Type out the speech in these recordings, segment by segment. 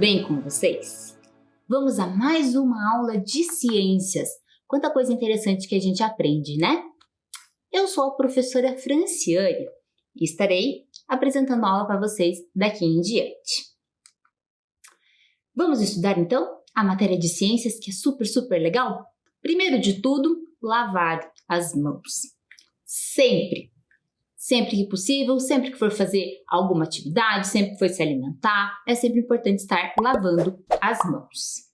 bem com vocês? Vamos a mais uma aula de ciências. Quanta coisa interessante que a gente aprende, né? Eu sou a professora Franciane e estarei apresentando a aula para vocês daqui em diante. Vamos estudar então a matéria de ciências, que é super legal? Primeiro de tudo, lavar as mãos. Sempre que possível, sempre que for fazer alguma atividade, sempre que for se alimentar, é sempre importante estar lavando as mãos.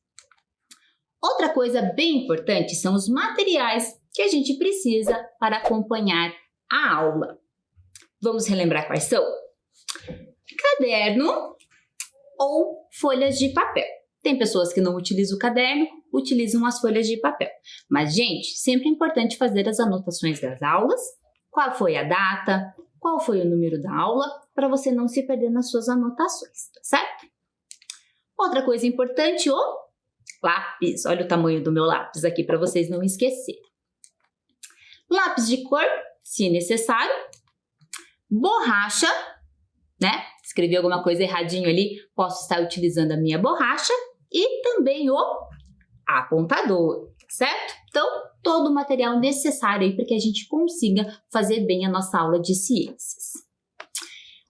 Outra coisa bem importante são os materiais que a gente precisa para acompanhar a aula. Vamos relembrar quais são? Caderno ou folhas de papel. Tem pessoas que não utilizam o caderno, utilizam as folhas de papel. Mas, gente, sempre é importante fazer as anotações das aulas. Qual foi a data, qual foi o número da aula, para você não se perder nas suas anotações, tá certo? Outra coisa importante, o lápis. Olha o tamanho do meu lápis aqui para vocês não esquecerem. Lápis de cor, se necessário. Borracha, né? Escrevi alguma coisa erradinho ali, posso estar utilizando a minha borracha. E também o apontador, certo? Então, todo o material necessário aí para que a gente consiga fazer bem a nossa aula de ciências.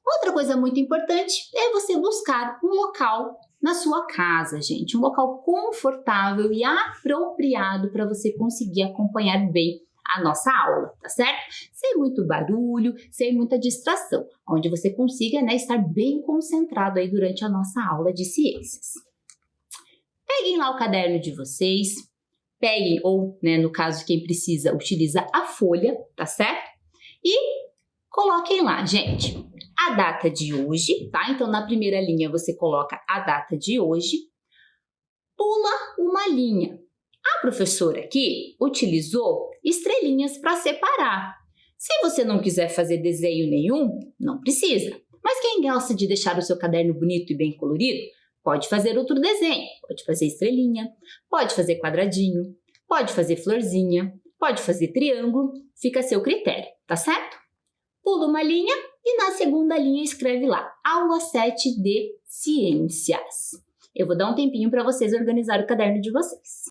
Outra coisa muito importante é você buscar um local na sua casa, gente. Um local confortável e apropriado para você conseguir acompanhar bem a nossa aula, tá certo? Sem muito barulho, sem muita distração, onde você consiga, né, estar bem concentrado aí durante a nossa aula de ciências. Peguem lá o caderno de vocês, peguem, ou, né, no caso, quem precisa, utiliza a folha, tá certo? E coloquem lá, gente, a data de hoje, tá? Então, na primeira linha, você coloca a data de hoje, pula uma linha. A professora aqui utilizou estrelinhas para separar. Se você não quiser fazer desenho nenhum, não precisa. Mas quem gosta de deixar o seu caderno bonito e bem colorido, pode fazer outro desenho, pode fazer estrelinha, pode fazer quadradinho, pode fazer florzinha, pode fazer triângulo, fica a seu critério, tá certo? Pula uma linha e na segunda linha escreve lá, aula 7 de ciências. Eu vou dar um tempinho para vocês organizarem o caderno de vocês.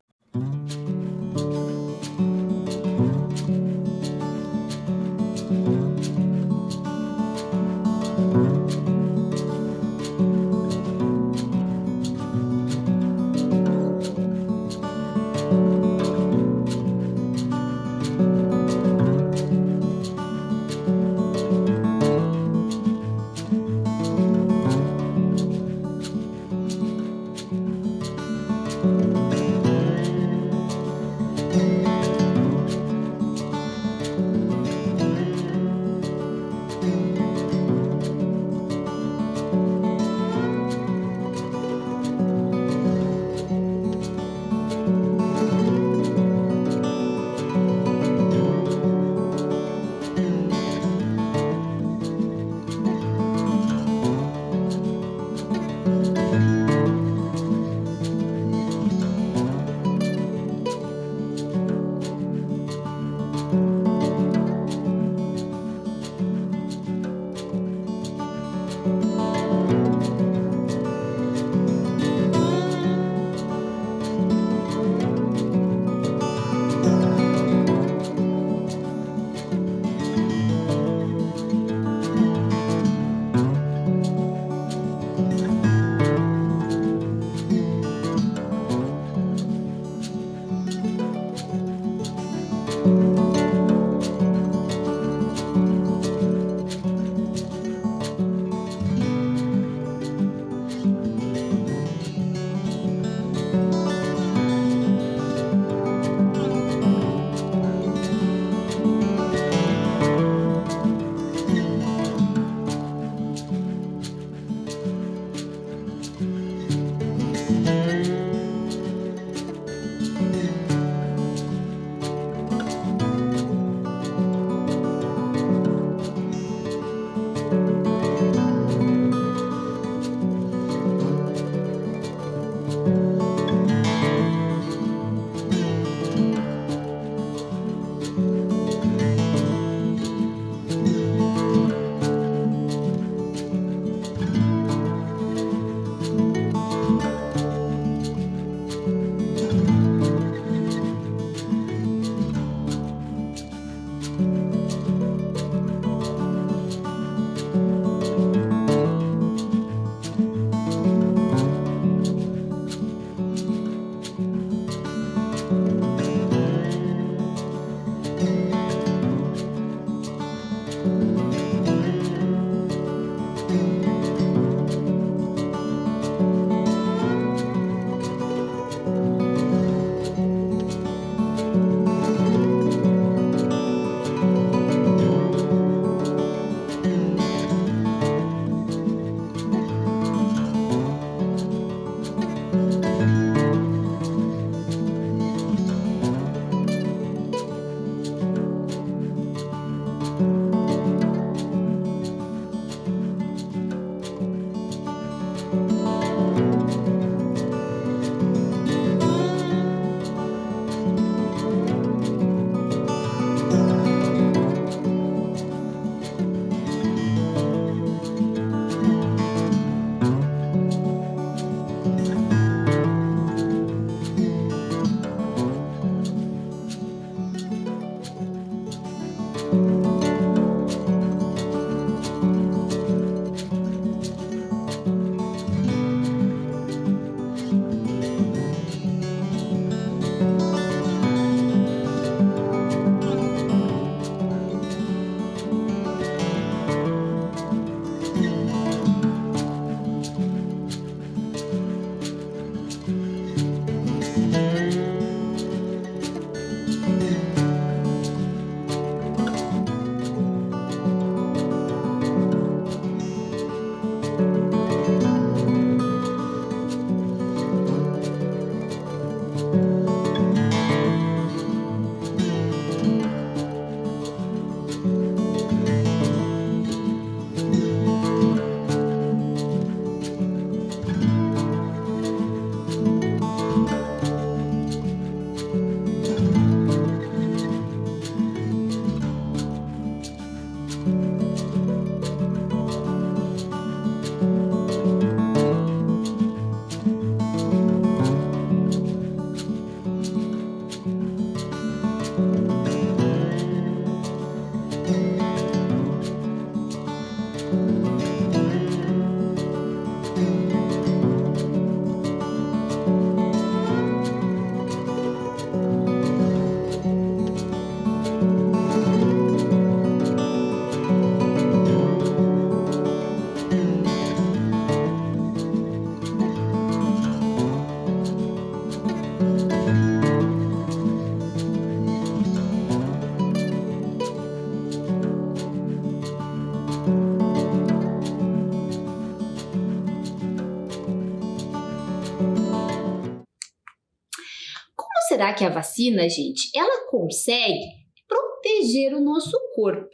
será que a vacina, gente, ela consegue proteger o nosso corpo?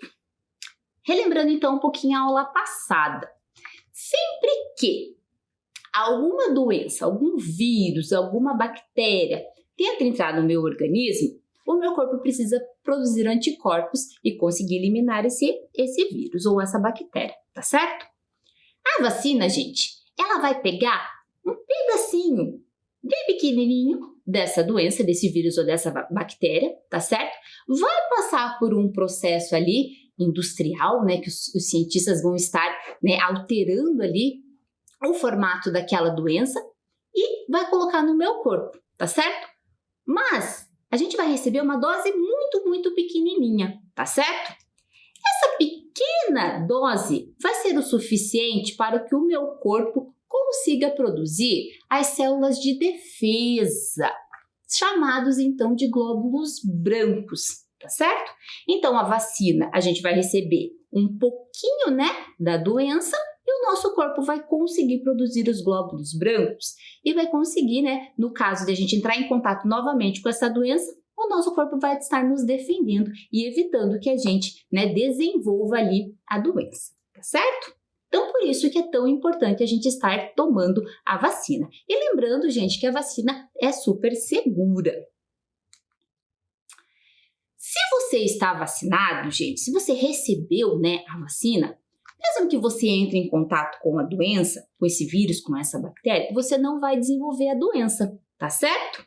Relembrando então um pouquinho a aula passada. Sempre que alguma doença, algum vírus, alguma bactéria tenta entrar no meu organismo, o meu corpo precisa produzir anticorpos e conseguir eliminar esse vírus ou essa bactéria, tá certo? A vacina, gente, ela vai pegar um pedacinho bem pequenininho dessa doença, desse vírus ou dessa bactéria, tá certo? Vai passar por um processo ali industrial, né, que os cientistas vão estar, né, alterando ali o formato daquela doença e vai colocar no meu corpo, tá certo? Mas a gente vai receber uma dose muito, muito pequenininha, tá certo? Essa pequena dose vai ser o suficiente para que o meu corpo consiga produzir as células de defesa, chamados então de glóbulos brancos, tá certo? Então a vacina, a gente vai receber um pouquinho, né, da doença e o nosso corpo vai conseguir produzir os glóbulos brancos e vai conseguir, né, no caso de a gente entrar em contato novamente com essa doença, o nosso corpo vai estar nos defendendo e evitando que a gente, né, desenvolva ali a doença, tá certo? Então, por isso que é tão importante a gente estar tomando a vacina. E lembrando, gente, que a vacina é super segura. Se você está vacinado, gente, se você recebeu, né, a vacina, mesmo que você entre em contato com a doença, com esse vírus, com essa bactéria, você não vai desenvolver a doença, tá certo?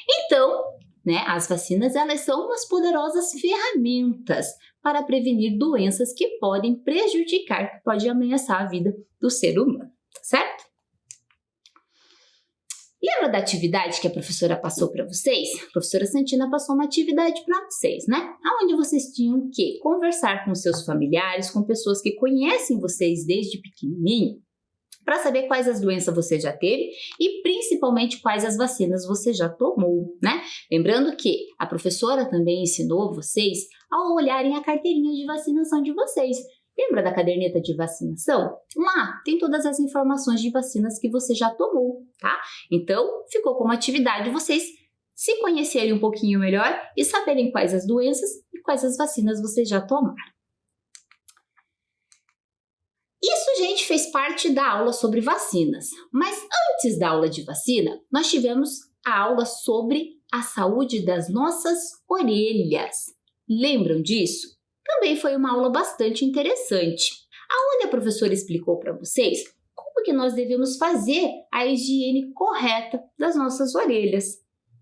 Então, né, as vacinas, elas são umas poderosas ferramentas para prevenir doenças que podem prejudicar, que podem ameaçar a vida do ser humano, tá certo? Lembra da atividade que a professora passou para vocês? A professora Santina passou uma atividade para vocês, né? Onde vocês tinham que conversar com seus familiares, com pessoas que conhecem vocês desde pequenininho, para saber quais as doenças você já teve e principalmente quais as vacinas você já tomou, né? Lembrando que a professora também ensinou vocês a olharem a carteirinha de vacinação de vocês. Lembra da caderneta de vacinação? Lá tem todas as informações de vacinas que você já tomou, tá? Então, ficou como atividade vocês se conhecerem um pouquinho melhor e saberem quais as doenças e quais as vacinas vocês já tomaram. Isso, gente, fez parte da aula sobre vacinas. Mas antes da aula de vacina, nós tivemos a aula sobre a saúde das nossas orelhas. Lembram disso? Também foi uma aula bastante interessante, onde a professora explicou para vocês como que nós devemos fazer a higiene correta das nossas orelhas.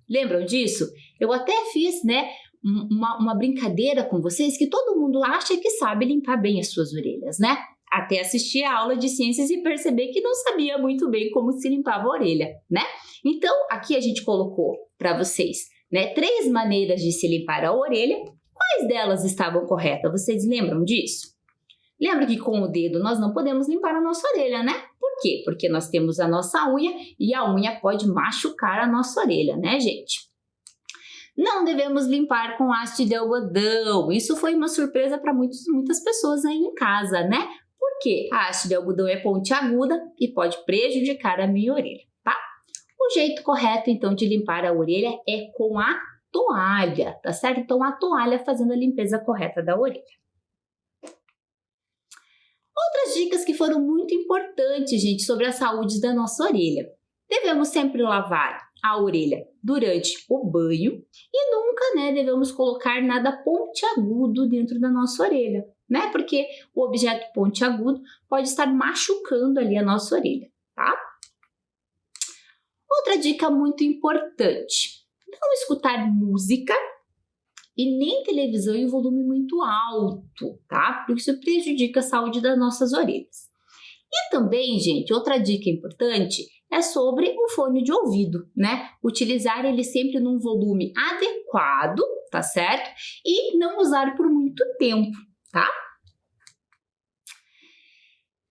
Lembram disso? Eu até fiz, né, uma brincadeira com vocês que todo mundo acha que sabe limpar bem as suas orelhas, né? Até assistir a aula de ciências e perceber que não sabia muito bem como se limpava a orelha, né? Então, aqui a gente colocou para vocês, né, 3 maneiras de se limpar a orelha. Quais delas estavam corretas? Vocês lembram disso? Lembra que com o dedo nós não podemos limpar a nossa orelha, né? Por quê? Porque nós temos a nossa unha e a unha pode machucar a nossa orelha, né, gente? Não devemos limpar com haste de algodão. Isso foi uma surpresa para muitas pessoas aí em casa, né? Porque a haste de algodão é pontiaguda e pode prejudicar a minha orelha, tá? O jeito correto, então, de limpar a orelha é com a toalha, tá certo? Então, a toalha fazendo a limpeza correta da orelha. Outras dicas que foram muito importantes, gente, sobre a saúde da nossa orelha. Devemos sempre lavar a orelha durante o banho e nunca, né, devemos colocar nada pontiagudo dentro da nossa orelha, né? Porque o objeto pontiagudo pode estar machucando ali a nossa orelha, tá? Outra dica muito importante: não escutar música e nem televisão em volume muito alto, tá? Porque isso prejudica a saúde das nossas orelhas. E também, gente, outra dica importante é sobre o fone de ouvido, né? Utilizar ele sempre num volume adequado, tá certo? E não usar por muito tempo, tá?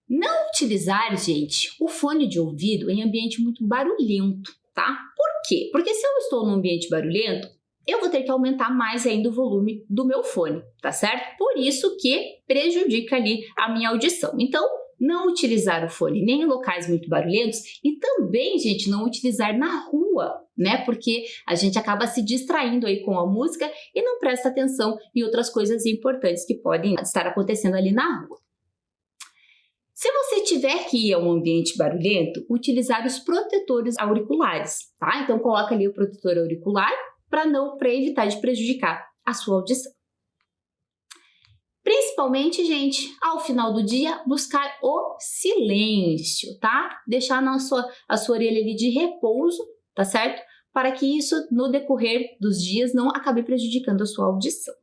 Não utilizar, gente, o fone de ouvido em ambiente muito barulhento, tá? Por quê? Porque se eu estou num ambiente barulhento, eu vou ter que aumentar mais ainda o volume do meu fone, tá certo? Por isso que prejudica ali a minha audição. Então, não utilizar o fone nem em locais muito barulhentos e também, gente, não utilizar na rua né? Porque a gente acaba se distraindo aí com a música e não presta atenção em outras coisas importantes que podem estar acontecendo ali na rua. Se você tiver que ir a um ambiente barulhento, utilizar os protetores auriculares, tá? Então coloca ali o protetor auricular para evitar de prejudicar a sua audição. Principalmente, gente, ao final do dia, buscar o silêncio, tá? Deixar a sua orelha ali de repouso, tá certo? Para que isso, no decorrer dos dias, não acabe prejudicando a sua audição.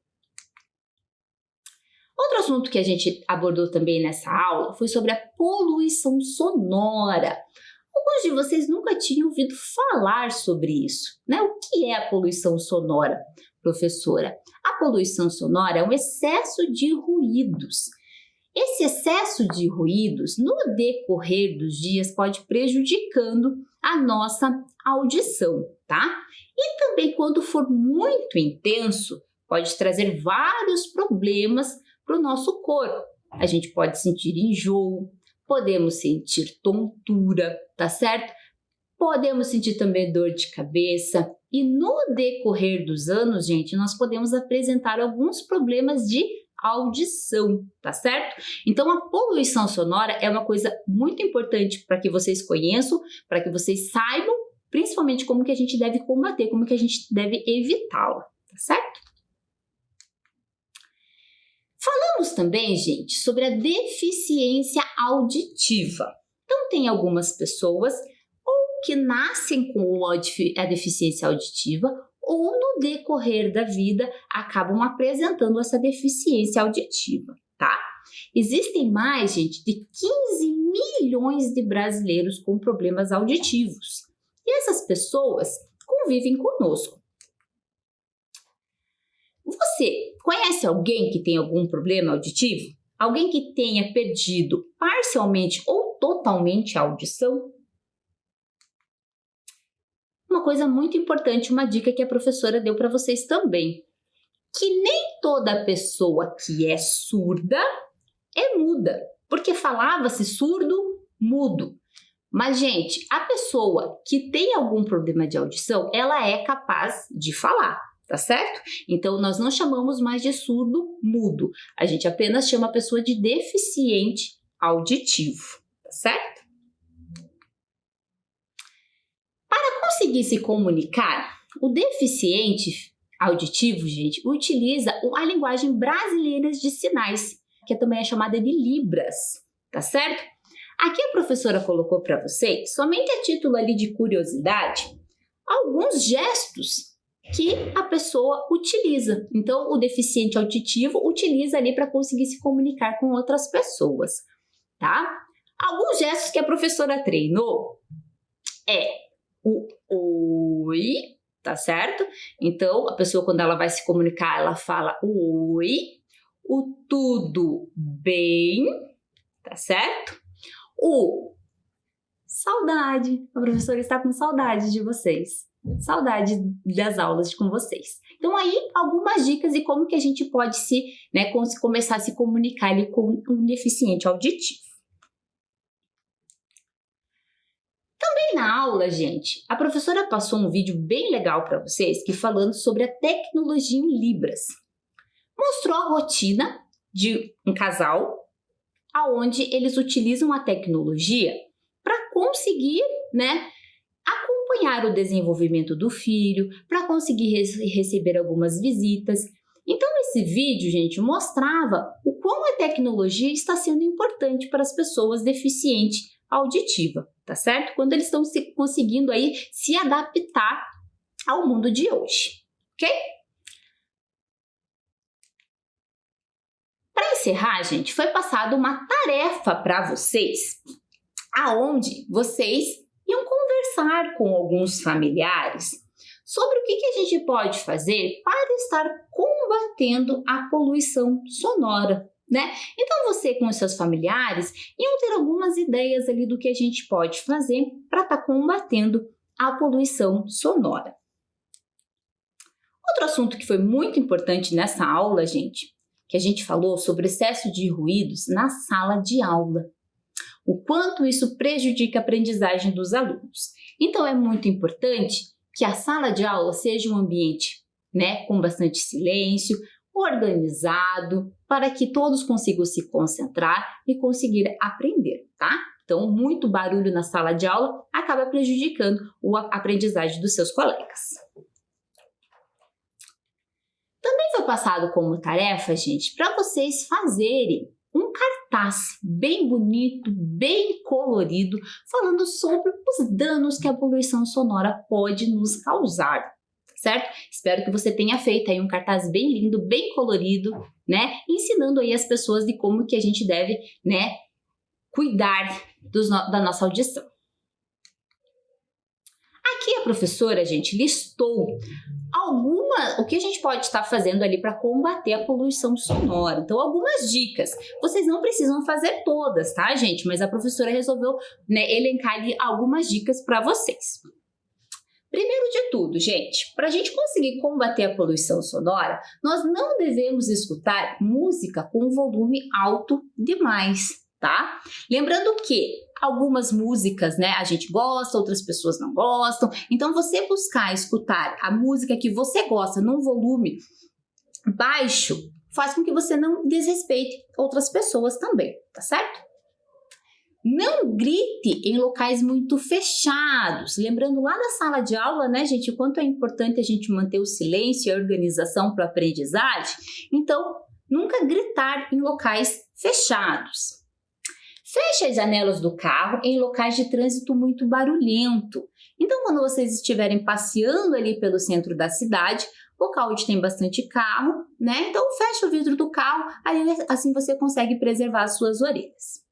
Outro assunto que a gente abordou também nessa aula foi sobre a poluição sonora. Alguns de vocês nunca tinham ouvido falar sobre isso, né? O que é a poluição sonora, professora? A poluição sonora é um excesso de ruídos. Esse excesso de ruídos, no decorrer dos dias, pode prejudicando a nossa audição, tá? E também, quando for muito intenso, pode trazer vários problemas para o nosso corpo. A gente pode sentir enjoo, podemos sentir tontura, tá certo? Podemos sentir também dor de cabeça e no decorrer dos anos, gente, nós podemos apresentar alguns problemas de audição, tá certo? Então, a poluição sonora é uma coisa muito importante para que vocês conheçam, para que vocês saibam, principalmente como que a gente deve combater, como que a gente deve evitá-la, tá certo? Falamos também, gente, sobre a deficiência auditiva. Então, tem algumas pessoas ou que nascem com a deficiência auditiva ou no decorrer da vida acabam apresentando essa deficiência auditiva, tá? Existem mais, gente, de 15 milhões de brasileiros com problemas auditivos. E essas pessoas convivem conosco. Você conhece alguém que tem algum problema auditivo? Alguém que tenha perdido parcialmente ou totalmente a audição? Uma coisa muito importante, uma dica que a professora deu para vocês também, que nem toda pessoa que é surda é muda, porque falava-se surdo, mudo. Mas, gente, a pessoa que tem algum problema de audição, ela é capaz de falar, tá certo? Então, nós não chamamos mais de surdo, mudo. A gente apenas chama a pessoa de deficiente auditivo, tá certo? Para conseguir se comunicar, o deficiente auditivo, gente, utiliza a linguagem brasileira de sinais, que também é chamada de Libras, tá certo? Aqui a professora colocou para vocês, somente a título ali de curiosidade, alguns gestos que a pessoa utiliza. Então, o deficiente auditivo utiliza ali para conseguir se comunicar com outras pessoas, tá? Alguns gestos que a professora treinou é o oi, tá certo? Então, a pessoa, quando ela vai se comunicar, ela fala o oi, o tudo bem, tá certo? O saudade, a professora está com saudade de vocês, saudade das aulas com vocês. Então aí algumas dicas de como que a gente pode começar a se comunicar ali com um deficiente auditivo. Também na aula, gente, a professora passou um vídeo bem legal para vocês falando sobre a tecnologia em Libras. Mostrou a rotina de um casal aonde eles utilizam a tecnologia para conseguir, acompanhar o desenvolvimento do filho, para conseguir receber algumas visitas. Então, esse vídeo, gente, mostrava o quão a tecnologia está sendo importante para as pessoas deficientes auditivas, tá certo? Quando eles estão conseguindo aí se adaptar ao mundo de hoje, ok? Para encerrar, gente, foi passada uma tarefa para vocês, aonde vocês iam conversar com alguns familiares sobre o que a gente pode fazer para estar combatendo a poluição sonora, né? Então você com os seus familiares iam ter algumas ideias ali do que a gente pode fazer para estar combatendo a poluição sonora. Outro assunto que foi muito importante nessa aula, gente, que a gente falou sobre excesso de ruídos na sala de aula. O quanto isso prejudica a aprendizagem dos alunos. Então, é muito importante que a sala de aula seja um ambiente, né, com bastante silêncio, organizado, para que todos consigam se concentrar e conseguir aprender, tá? Então, muito barulho na sala de aula acaba prejudicando a aprendizagem dos seus colegas. Também foi passado como tarefa, gente, para vocês fazerem um cartaz bem bonito, bem colorido, falando sobre os danos que a poluição sonora pode nos causar, certo? Espero que você tenha feito aí um cartaz bem lindo, bem colorido, né? Ensinando aí as pessoas de como que a gente deve, né, cuidar da nossa audição. Aqui a professora, gente, listou o que a gente pode estar fazendo ali para combater a poluição sonora. Então, algumas dicas. Vocês não precisam fazer todas, tá, gente? Mas a professora resolveu, né, elencar ali algumas dicas para vocês. Primeiro de tudo, gente, para a gente conseguir combater a poluição sonora, nós não devemos escutar música com volume alto demais, tá? Lembrando que algumas músicas, né, a gente gosta, outras pessoas não gostam. Então, você buscar escutar a música que você gosta num volume baixo faz com que você não desrespeite outras pessoas também, tá certo? Não grite em locais muito fechados. Lembrando lá da sala de aula, né, gente, o quanto é importante a gente manter o silêncio e a organização para a aprendizagem. Então, nunca gritar em locais fechados. Feche as janelas do carro em locais de trânsito muito barulhento. Então, quando vocês estiverem passeando ali pelo centro da cidade, local onde tem bastante carro, né? Então, feche o vidro do carro, aí assim você consegue preservar as suas orelhas.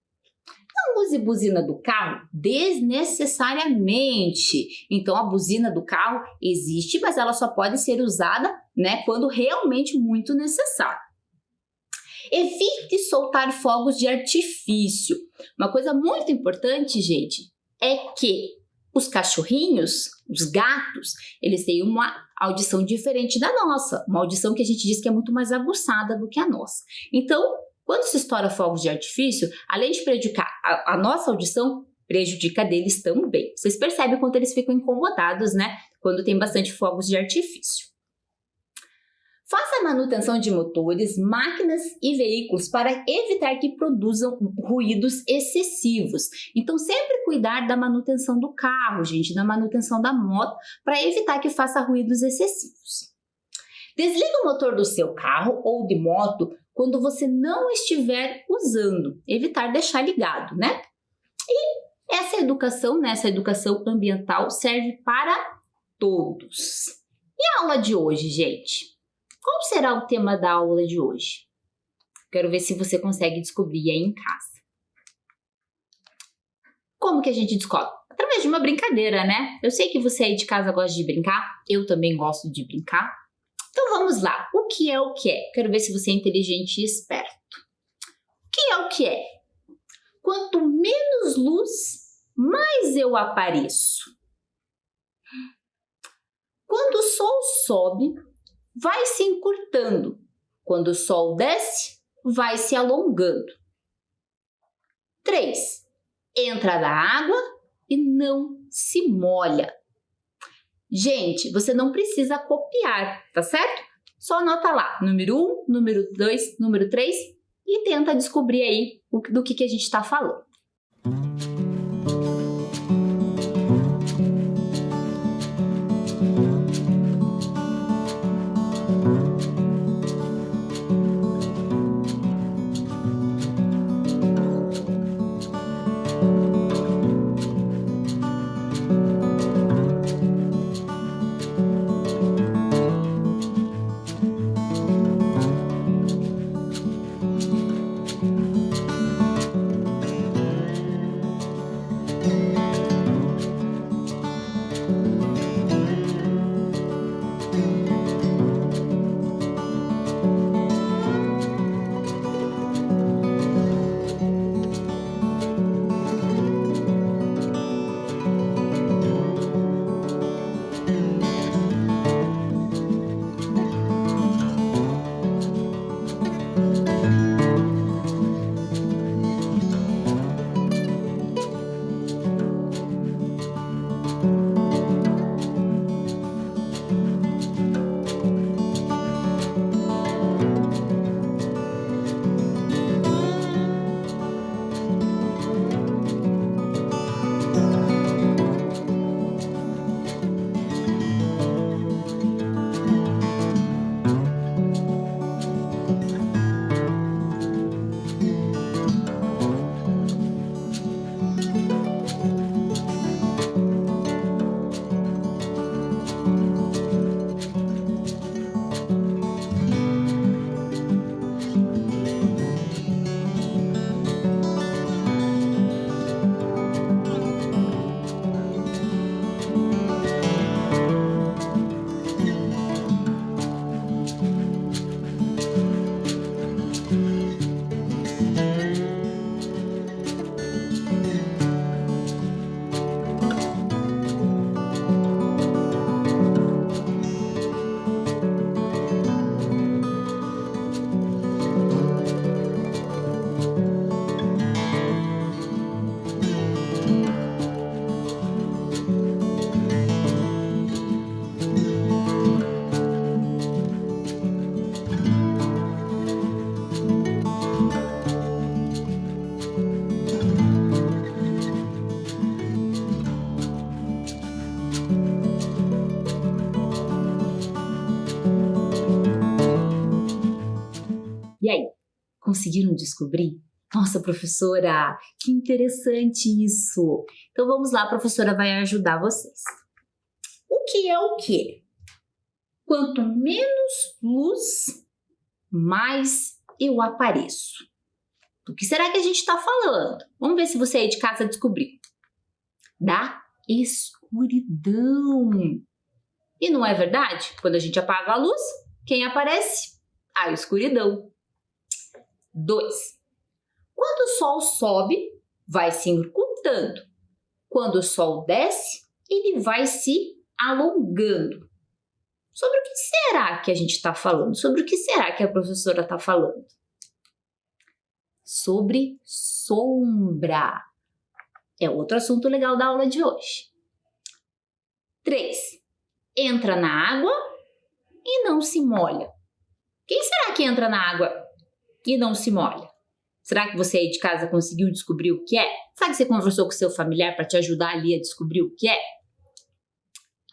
Não use buzina do carro desnecessariamente. Então, a buzina do carro existe, mas ela só pode ser usada, né, quando realmente muito necessário. Evite soltar fogos de artifício. Uma coisa muito importante, gente, é que os cachorrinhos, os gatos, eles têm uma audição diferente da nossa. Uma audição que a gente diz que é muito mais aguçada do que a nossa. Então, quando se estoura fogos de artifício, além de prejudicar a nossa audição, prejudica deles também. Vocês percebem quanto eles ficam incomodados, né? Quando tem bastante fogos de artifício. Faça a manutenção de motores, máquinas e veículos para evitar que produzam ruídos excessivos. Então, sempre cuidar da manutenção do carro, gente, da manutenção da moto, para evitar que faça ruídos excessivos. Desliga o motor do seu carro ou de moto quando você não estiver usando. Evitar deixar ligado, né? E essa educação, né, essa educação ambiental serve para todos. E a aula de hoje, gente? Qual será o tema da aula de hoje? Quero ver se você consegue descobrir aí em casa. Como que a gente descobre? Através de uma brincadeira, né? Eu sei que você aí de casa gosta de brincar, eu também gosto de brincar. Então vamos lá. O que é o que é? Quero ver se você é inteligente e esperto. O que é o que é? Quanto menos luz, mais eu apareço. Quando o sol sobe, vai se encurtando. Quando o sol desce, vai se alongando. 3. Entra na água e não se molha. Gente, você não precisa copiar, tá certo? Só anota lá, número 1, número 2, número 3 e tenta descobrir aí do que a gente está falando. Conseguiram descobrir? Nossa, professora, que interessante isso! Então vamos lá, a professora vai ajudar vocês. O que é o quê? Quanto menos luz, mais eu apareço. Do que será que a gente está falando? Vamos ver se você aí de casa descobriu. Da escuridão. E não é verdade? Quando a gente apaga a luz, quem aparece? A escuridão. 2. Quando o sol sobe, vai se encurtando. Quando o sol desce, ele vai se alongando. Sobre o que será que a gente está falando? Sobre o que será que a professora está falando? Sobre sombra. É outro assunto legal da aula de hoje. 3. Entra na água e não se molha. Quem será que entra na água e não se molha? Será que você aí de casa conseguiu descobrir o que é? Será que você conversou com seu familiar para te ajudar ali a descobrir o que é?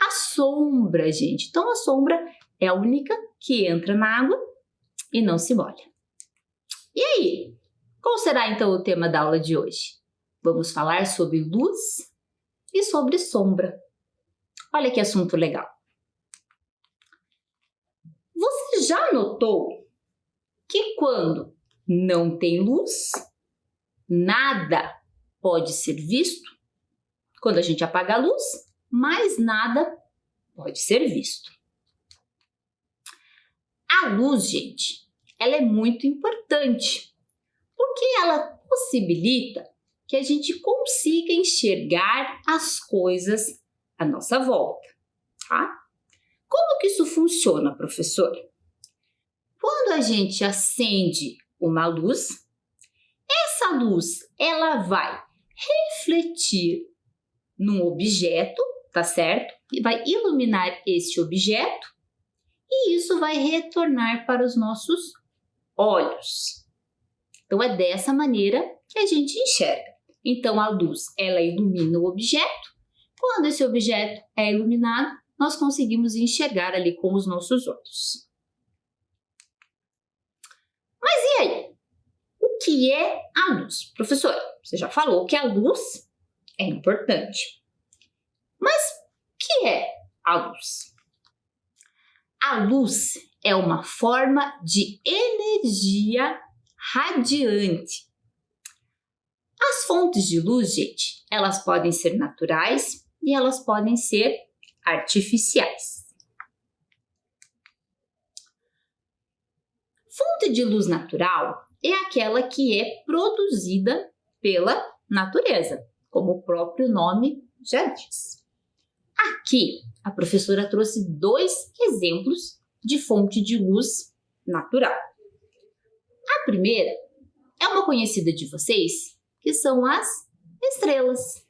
A sombra, gente. Então, a sombra é a única que entra na água e não se molha. E aí? Qual será, então, o tema da aula de hoje? Vamos falar sobre luz e sobre sombra. Olha que assunto legal. Você já notou que quando não tem luz, nada pode ser visto? Quando a gente apaga a luz, mais nada pode ser visto. A luz, gente, ela é muito importante, porque ela possibilita que a gente consiga enxergar as coisas à nossa volta, tá? Como que isso funciona, professora? Quando a gente acende uma luz, essa luz ela vai refletir num objeto, tá certo? E vai iluminar este objeto e isso vai retornar para os nossos olhos. Então é dessa maneira que a gente enxerga. Então a luz ela ilumina o objeto. Quando esse objeto é iluminado, nós conseguimos enxergar ali com os nossos olhos. Mas e aí? O que é a luz? Professora, você já falou que a luz é importante. Mas o que é a luz? A luz é uma forma de energia radiante. As fontes de luz, gente, elas podem ser naturais e elas podem ser artificiais. Fonte de luz natural é aquela que é produzida pela natureza, como o próprio nome já diz. Aqui, a professora trouxe 2 exemplos de fonte de luz natural. A primeira é uma conhecida de vocês, que são as estrelas,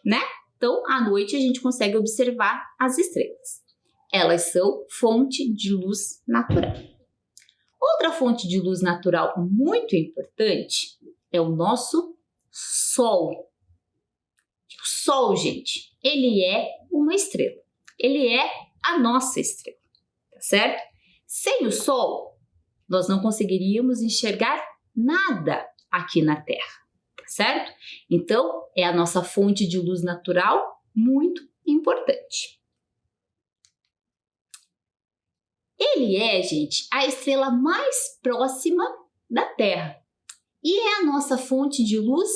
né? Então, à noite a gente consegue observar as estrelas. Elas são fonte de luz natural. Outra fonte de luz natural muito importante é o nosso Sol. O Sol, gente, ele é uma estrela. Ele é a nossa estrela, tá certo? Sem o Sol, nós não conseguiríamos enxergar nada aqui na Terra, tá certo? Então, é a nossa fonte de luz natural muito importante. Ele é, gente, a estrela mais próxima da Terra e é a nossa fonte de luz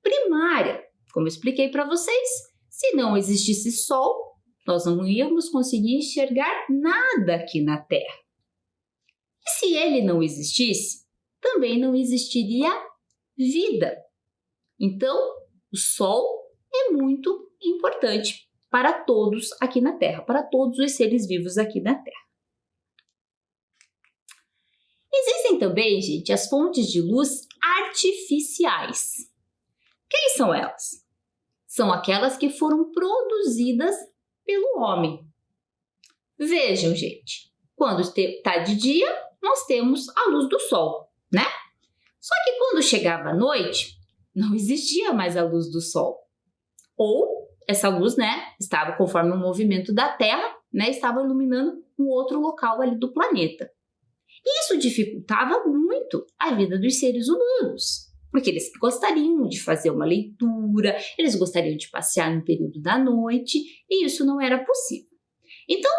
primária. Como eu expliquei para vocês, se não existisse Sol, nós não íamos conseguir enxergar nada aqui na Terra. E se ele não existisse, também não existiria vida. Então, o Sol é muito importante para todos aqui na Terra, para todos os seres vivos aqui na Terra. Existem também, gente, as fontes de luz artificiais. Quem são elas? São aquelas que foram produzidas pelo homem. Vejam, gente, quando está de dia, nós temos a luz do sol, né? Só que quando chegava a noite, não existia mais a luz do sol. Ou essa luz, né, estava conforme o movimento da Terra, né, estava iluminando um outro local ali do planeta. Isso dificultava muito a vida dos seres humanos, porque eles gostariam de fazer uma leitura, eles gostariam de passear no período da noite, e isso não era possível. Então,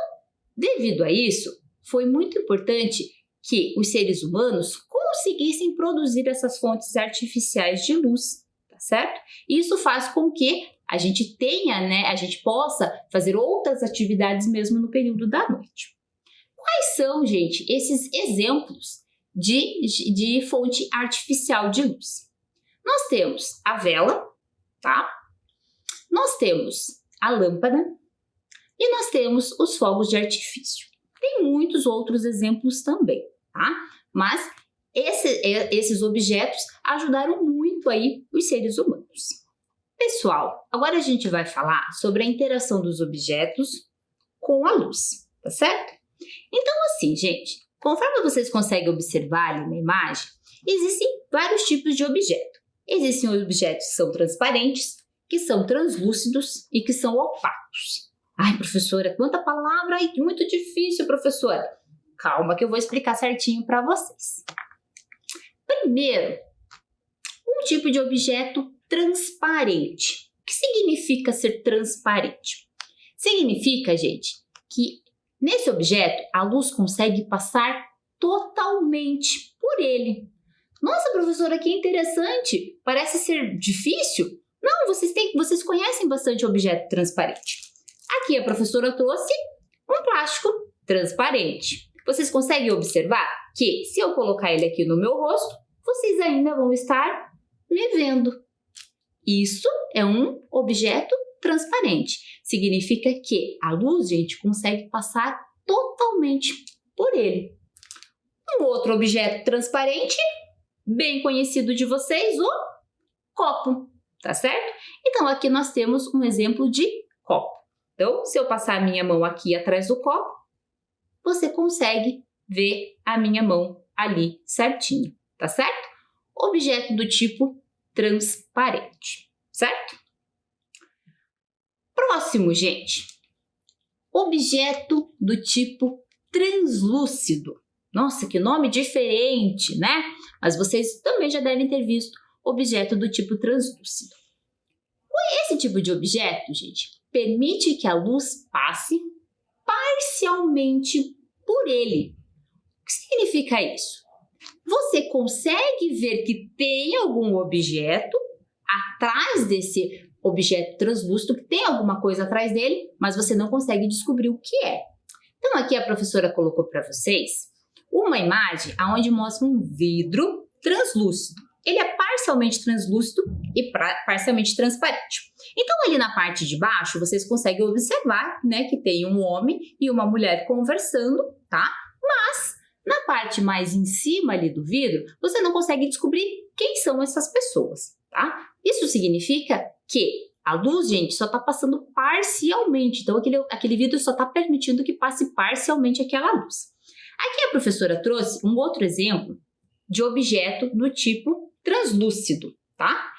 devido a isso, foi muito importante que os seres humanos conseguissem produzir essas fontes artificiais de luz, tá certo? Isso faz com que a gente tenha, né, a gente possa fazer outras atividades mesmo no período da noite. Quais são, gente, esses exemplos de fonte artificial de luz? Nós temos a vela, tá? Nós temos a lâmpada e nós temos os fogos de artifício. Tem muitos outros exemplos também, tá? Mas esses objetos ajudaram muito aí os seres humanos. Pessoal, agora a gente vai falar sobre a interação dos objetos com a luz, tá certo? Então, assim, gente, conforme vocês conseguem observar ali na imagem, existem vários tipos de objeto. Existem objetos que são transparentes, que são translúcidos e que são opacos. Ai, professora, quanta palavra! Ai, muito difícil, professora. Calma que eu vou explicar certinho para vocês. Primeiro, um tipo de objeto transparente. O que significa ser transparente? Significa, gente, que nesse objeto a luz consegue passar totalmente por ele. Nossa, professora, que interessante! Parece ser difícil? Não, vocês conhecem bastante objeto transparente. Aqui a professora trouxe um plástico transparente. Vocês conseguem observar que se eu colocar ele aqui no meu rosto, vocês ainda vão estar me vendo. Isso é um objeto transparente. Significa que a luz, gente, consegue passar totalmente por ele. Um outro objeto transparente, bem conhecido de vocês, o copo, tá certo? Então, aqui nós temos um exemplo de copo. Então, se eu passar a minha mão aqui atrás do copo, você consegue ver a minha mão ali certinho, tá certo? Objeto do tipo transparente, certo? Próximo, gente. Objeto do tipo translúcido. Nossa, que nome diferente, né? Mas vocês também já devem ter visto objeto do tipo translúcido. Esse tipo de objeto, gente, permite que a luz passe parcialmente por ele. O que significa isso? Você consegue ver que tem algum objeto atrás desse objeto translúcido, que tem alguma coisa atrás dele, mas você não consegue descobrir o que é. Então, aqui a professora colocou para vocês uma imagem onde mostra um vidro translúcido. Ele é parcialmente translúcido e parcialmente transparente. Então, ali na parte de baixo, vocês conseguem observar, né, que tem um homem e uma mulher conversando, tá? Mas, na parte mais em cima ali do vidro, você não consegue descobrir quem são essas pessoas, tá? Isso significa que a luz, gente, só está passando parcialmente. Então, aquele vidro só está permitindo que passe parcialmente aquela luz. Aqui a professora trouxe um outro exemplo de objeto do tipo translúcido, tá?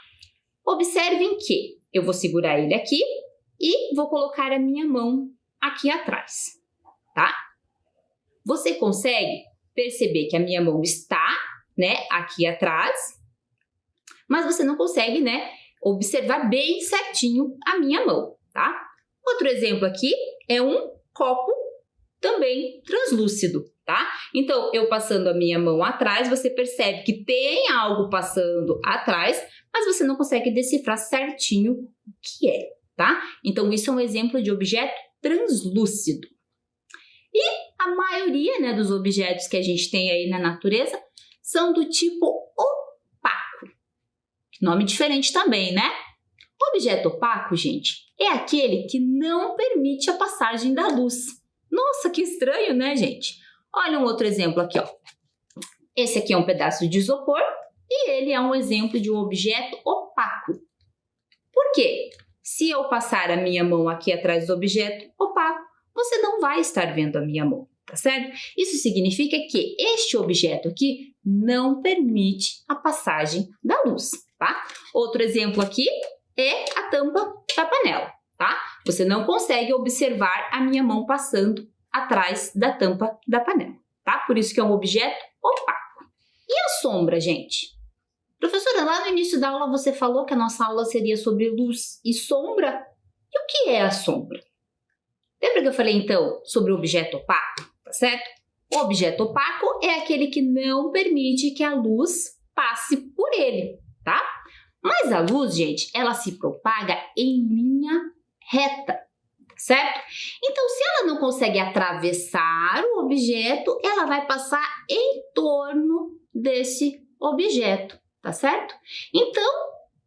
Observem que eu vou segurar ele aqui e vou colocar a minha mão aqui atrás, tá? Você consegue perceber que a minha mão está, né, aqui atrás, mas você não consegue, né, observar bem certinho a minha mão, tá? Outro exemplo aqui é um copo também translúcido, tá? Então, eu passando a minha mão atrás, você percebe que tem algo passando atrás, mas você não consegue decifrar certinho o que é, tá? Então, isso é um exemplo de objeto translúcido. E a maioria, né, dos objetos que a gente tem aí na natureza são do tipo opaco. Nome diferente também, né? O objeto opaco, gente, é aquele que não permite a passagem da luz. Nossa, que estranho, né, gente? Olha um outro exemplo aqui, ó. Esse aqui é um pedaço de isopor e ele é um exemplo de um objeto opaco. Por quê? Se eu passar a minha mão aqui atrás do objeto opaco, você não vai estar vendo a minha mão, tá certo? Isso significa que este objeto aqui não permite a passagem da luz, tá? Outro exemplo aqui é a tampa da panela, tá? Você não consegue observar a minha mão passando atrás da tampa da panela, tá? tá? Por isso que é um objeto opaco. E a sombra, gente? Professora, lá no início da aula você falou que a nossa aula seria sobre luz e sombra. E o que é a sombra? Lembra que eu falei, então, sobre o objeto opaco, tá certo? O objeto opaco é aquele que não permite que a luz passe por ele, tá? Mas a luz, gente, ela se propaga em linha reta, certo? Então, se ela não consegue atravessar o objeto, ela vai passar em torno desse objeto, tá certo? Então,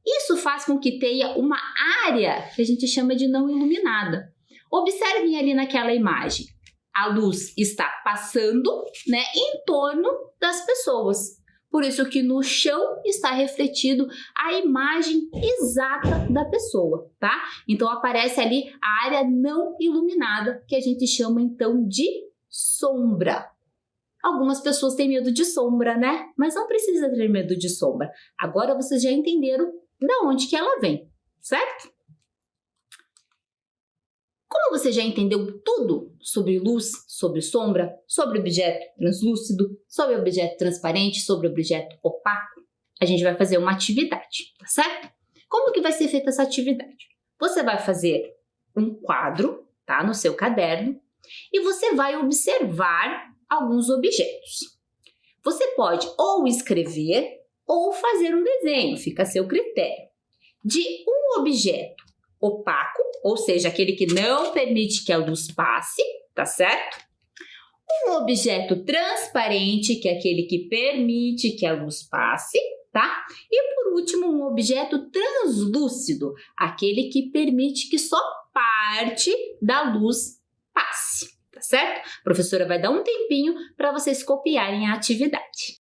isso faz com que tenha uma área que a gente chama de não iluminada. Observem ali naquela imagem. A luz está passando, né, em torno das pessoas. Por isso que no chão está refletido a imagem exata da pessoa, tá? Então aparece ali a área não iluminada, que a gente chama então de sombra. Algumas pessoas têm medo de sombra, né? Mas não precisa ter medo de sombra. Agora vocês já entenderam de onde que ela vem, certo? Como você já entendeu tudo sobre luz, sobre sombra, sobre objeto translúcido, sobre objeto transparente, sobre objeto opaco, a gente vai fazer uma atividade, tá certo? Como que vai ser feita essa atividade? Você vai fazer um quadro, tá, no seu caderno, e você vai observar alguns objetos. Você pode ou escrever ou fazer um desenho, fica a seu critério, de um objeto opaco, ou seja, aquele que não permite que a luz passe, tá certo? Um objeto transparente, que é aquele que permite que a luz passe, tá? E por último, um objeto translúcido, aquele que permite que só parte da luz passe, tá certo? A professora vai dar um tempinho para vocês copiarem a atividade.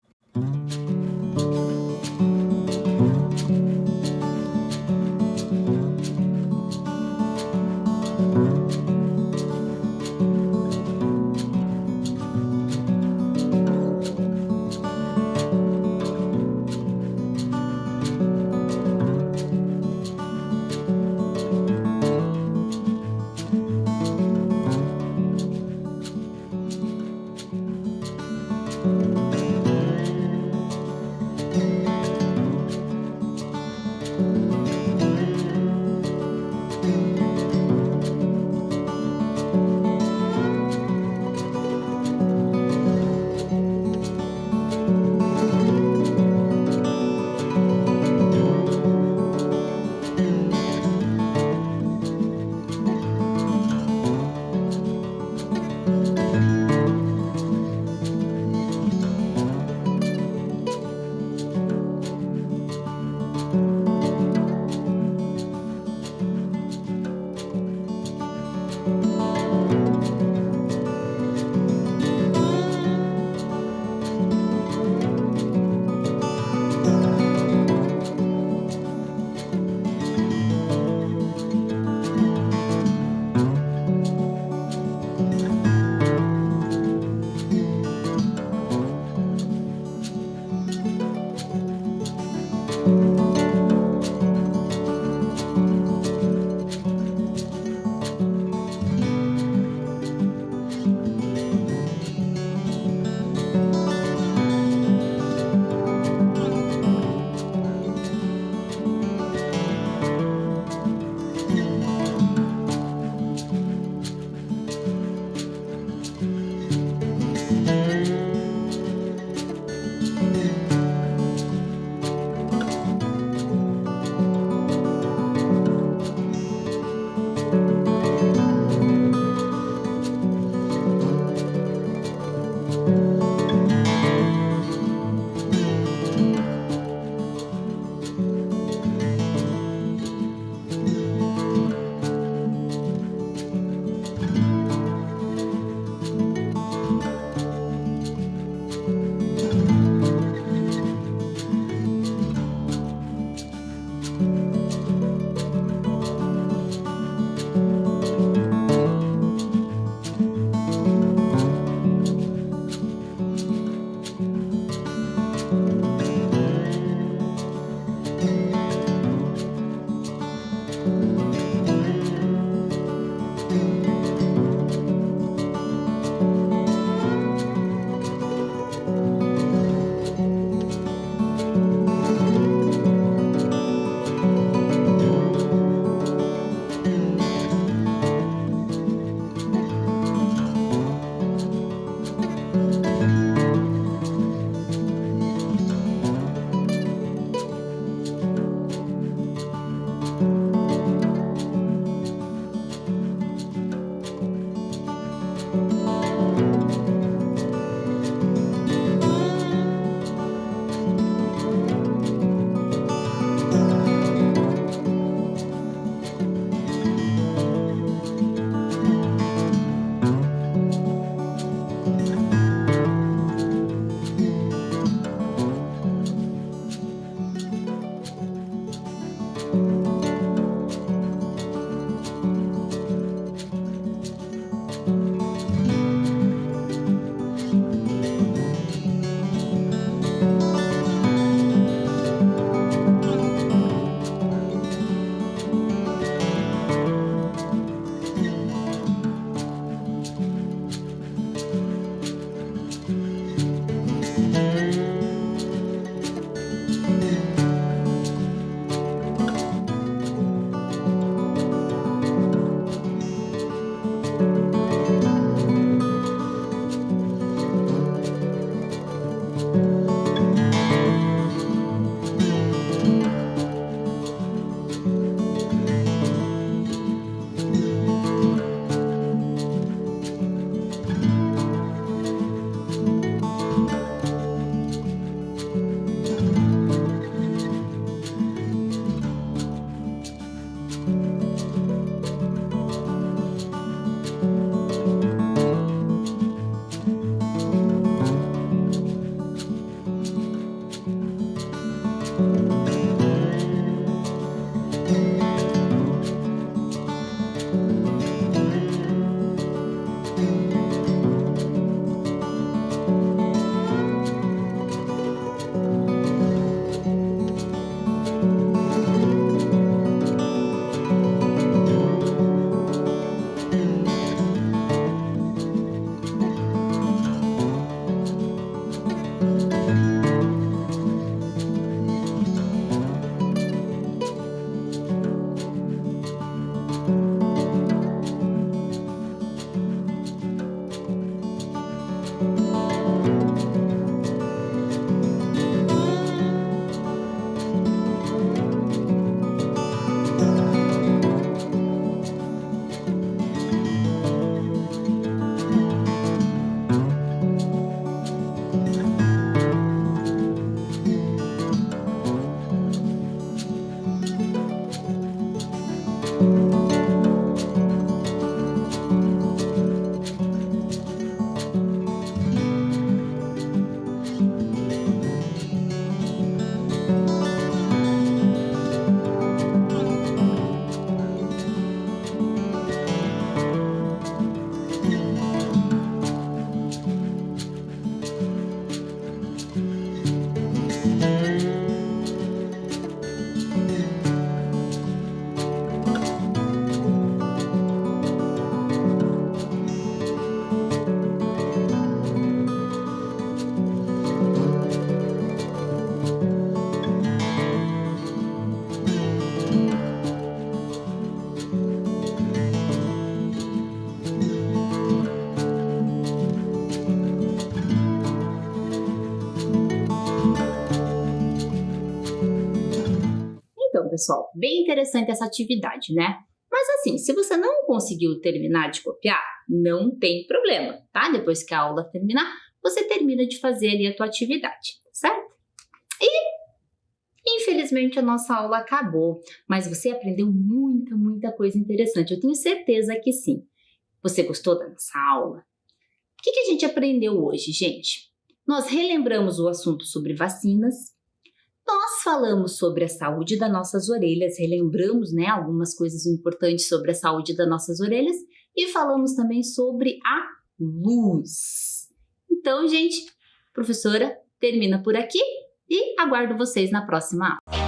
Então, pessoal, bem interessante essa atividade, né? Mas assim, se você não conseguiu terminar de copiar, não tem problema, tá? Depois que a aula terminar, você termina de fazer ali a tua atividade, certo? E, infelizmente, a nossa aula acabou, mas você aprendeu muita coisa interessante. Eu tenho certeza que sim. Você gostou da nossa aula? O que a gente aprendeu hoje, gente? Nós relembramos o assunto sobre vacinas. Nós falamos sobre a saúde das nossas orelhas, relembramos, né, algumas coisas importantes sobre a saúde das nossas orelhas e falamos também sobre a luz. Então, gente, professora termina por aqui e aguardo vocês na próxima aula.